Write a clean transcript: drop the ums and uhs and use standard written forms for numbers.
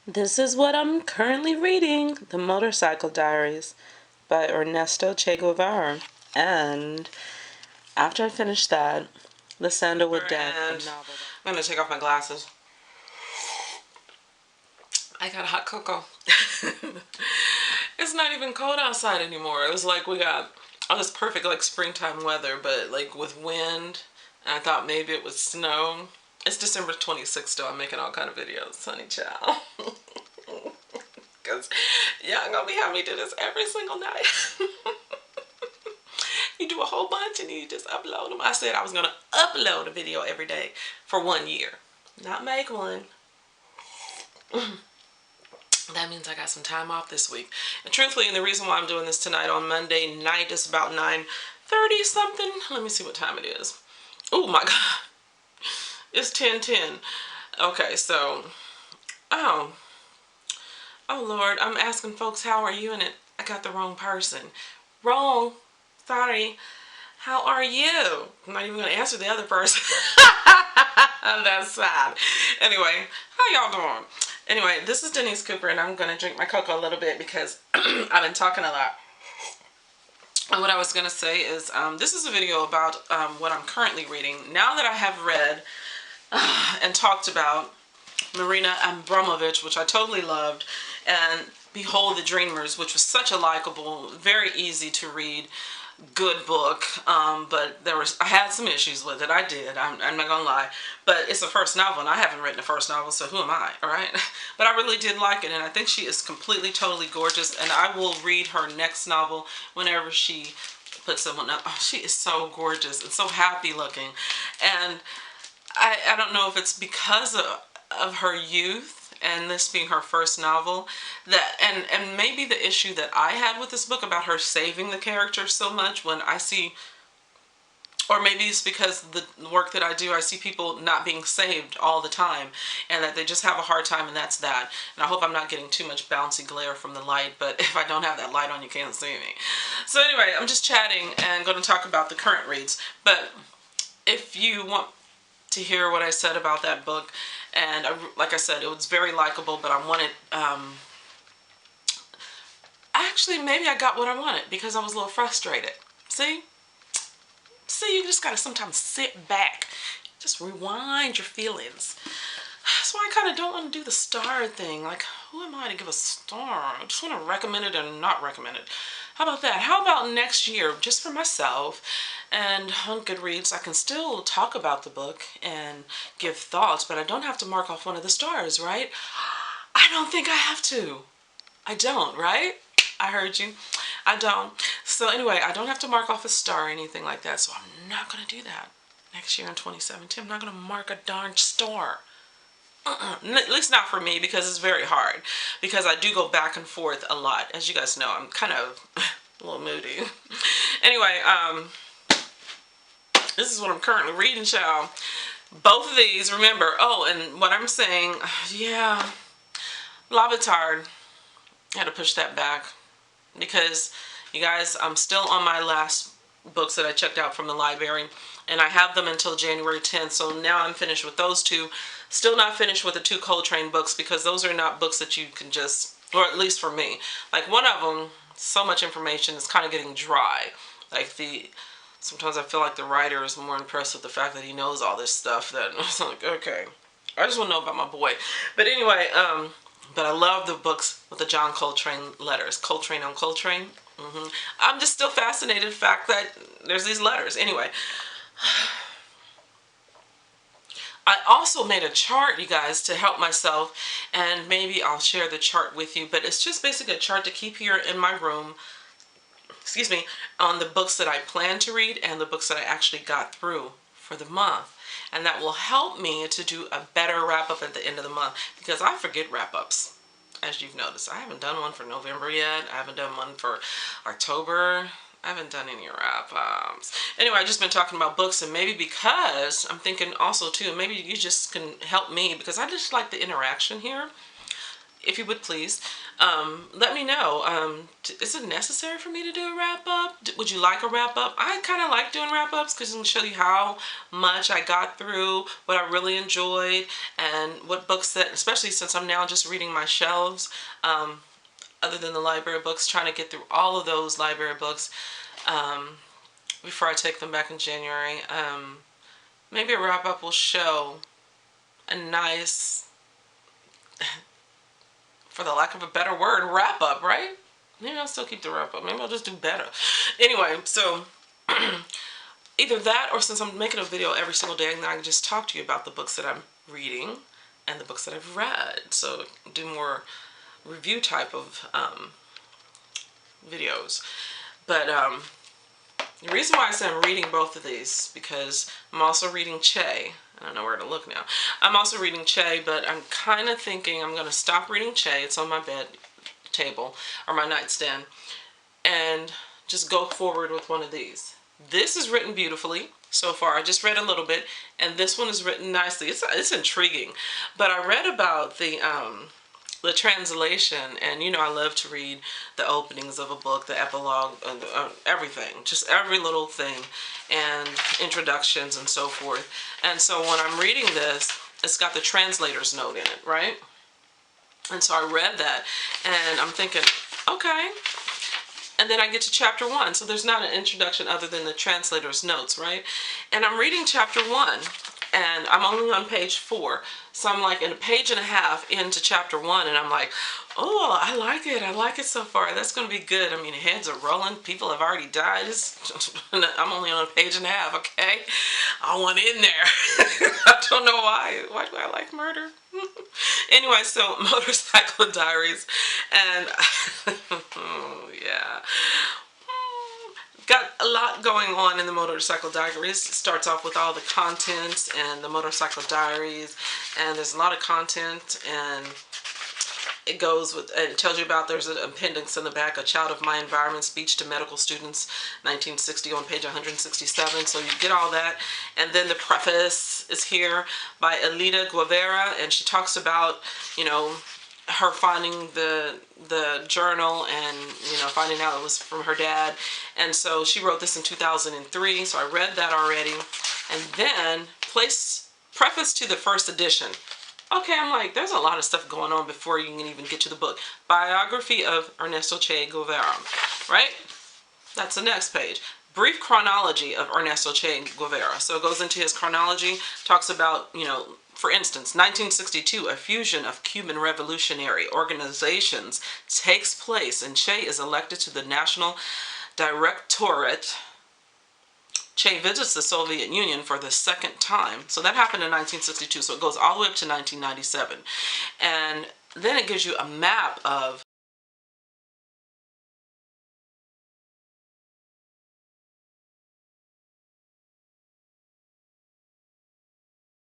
This is what I'm currently reading, The Motorcycle Diaries by Ernesto Che Guevara. And after I finish that, The Sandalwood Death, a novel. I'm going to take off my glasses. I got hot cocoa. It's not even cold outside anymore. It was like we got all this perfect like springtime weather, but like with wind. And I thought maybe it would snow. It's December 26th still. I'm making all kind of videos, honey child. Because y'all gonna be having me do this every single night. You do a whole bunch and you just upload them. I said I was gonna upload a video every day for 1 year. Not make one. That means I got some time off this week. And truthfully, and the reason why I'm doing this tonight on Monday night is about 9:30 something. Let me see what time it is. Oh my God. It's 10:10. Okay, so, oh Lord, I'm asking folks, how are you? And I got the wrong person. Wrong. Sorry. How are you? I'm not even going to answer the other person. That's sad. Anyway, how y'all doing? Anyway, this is Denise Cooper, and I'm going to drink my cocoa a little bit because I've been talking a lot. And what I was going to say is this is a video about what I'm currently reading. Now that I have read and talked about Marina Abramovich, which I totally loved, and Behold the Dreamers, which was such a likable, very easy to read, good book, but I had some issues with it. I did. I'm not gonna lie, but it's a first novel, and I haven't written a first novel, so who am I? All right. But I really did like it, and I think she is completely, totally gorgeous, and I will read her next novel whenever she puts someone up. Oh, she is so gorgeous and so happy looking, and I don't know if it's because of her youth and this being her first novel, that and maybe the issue that I had with this book about her saving the character so much when I see, or maybe it's because the work that I do, I see people not being saved all the time and that they just have a hard time, and that's that. And I hope I'm not getting too much bouncy glare from the light, but if I don't have that light on, you can't see me. So anyway, I'm just chatting and going to talk about the current reads. But if you want to hear what I said about that book, and like I said, it was very likable, but I wanted, actually maybe I got what I wanted because I was a little frustrated. See, you just gotta sometimes sit back, just rewind your feelings. That's why I kind of don't want to do the star thing. Like, who am I to give a star? I just want to recommend it and not recommend it. How about that? How about next year, just for myself, and on Goodreads, I can still talk about the book and give thoughts, but I don't have to mark off one of the stars, right? I don't think I have to. I don't, right? I heard you. I don't. So anyway, I don't have to mark off a star or anything like that, so I'm not going to do that next year in 2017. I'm not going to mark a darn star. At least not for me, because it's very hard, because I do go back and forth a lot. As you guys know, I'm kind of a little moody. Anyway, this is what I'm currently reading, child. Both of these, remember, oh, and what I'm saying, yeah, L'Habitard, I had to push that back, because, you guys, I'm still on my last books that I checked out from the library, and I have them until January 10th, so now I'm finished with those two. Still not finished with the 2 Coltrane books, because those are not books that you can just, or at least for me, like one of them, so much information is kind of getting dry. Like sometimes I feel like the writer is more impressed with the fact that he knows all this stuff that it's like, okay, I just want to know about my boy. But anyway, but I love the books with the John Coltrane letters, Coltrane on Coltrane. I'm just still fascinated with the fact that there's these letters. Anyway, I also made a chart, you guys, to help myself, and maybe I'll share the chart with you, but it's just basically a chart to keep here in my room, excuse me, on the books that I plan to read and the books that I actually got through for the month. And that will help me to do a better wrap-up at the end of the month, because I forget wrap-ups, as you've noticed. I haven't done one for November yet. I haven't done one for October. I haven't done any wrap-ups. Anyway, I've just been talking about books, and maybe because I'm thinking also too, maybe you just can help me, because I just like the interaction here. if you would please, let me know. Is it necessary for me to do a wrap up? Would you like a wrap up? I kind of like doing wrap ups because it can show you how much I got through, what I really enjoyed, and what books that, especially since I'm now just reading my shelves, other than the library books, trying to get through all of those library books before I take them back in January. Maybe a wrap up will show a nice, for the lack of a better word, wrap up, right? Maybe I'll still keep the wrap up. Maybe I'll just do better. Anyway, so either that, or since I'm making a video every single day, and I can just talk to you about the books that I'm reading and the books that I've read. So do more review type of videos. But the reason why I say I'm reading both of these, because I'm also reading Che. I don't know where to look now. I'm also reading Che, but I'm kind of thinking I'm going to stop reading Che. It's on my bed table or my nightstand, and just go forward with one of these. This is written beautifully so far. I just read a little bit, and this one is written nicely. It's intriguing. But I read about the translation, and you know I love to read the openings of a book, the epilogue, everything, just every little thing, and introductions and so forth. And so when I'm reading this, it's got the translator's note in it, right? And so I read that, and I'm thinking, okay. And then I get to chapter 1, so there's not an introduction other than the translator's notes, right? And I'm reading chapter 1, and I'm only on page 4. So I'm like in a page and a half into chapter 1, and I'm like, oh, I like it. I like it so far. That's going to be good. I mean, heads are rolling. People have already died. I'm only on a page and a half, okay? I want in there. I don't know why. Why do I like murder? Anyway, so Motorcycle Diaries, and yeah. Got a lot going on in the Motorcycle Diaries. It starts off with all the content and the Motorcycle Diaries, and there's a lot of content, and it goes with, it tells you about, there's an appendix in the back, A Child of My Environment, Speech to Medical Students, 1960, on page 167, so you get all that. And then the preface is here by Elida Guevara, and she talks about, you know, her finding the journal, and you know, finding out it was from her dad. And so she wrote this in 2003, so I read that already. And then preface to the first edition. Okay, I'm like, there's a lot of stuff going on before you can even get to the book. Biography of Ernesto Che Guevara, right? That's the next page. Brief chronology of Ernesto Che Guevara. So it goes into his chronology, talks about, you know, for instance, 1962, a fusion of Cuban revolutionary organizations takes place, and Che is elected to the National Directorate. Che visits the Soviet Union for the second time. So that happened in 1962. So it goes all the way up to 1997. And then it gives you a map of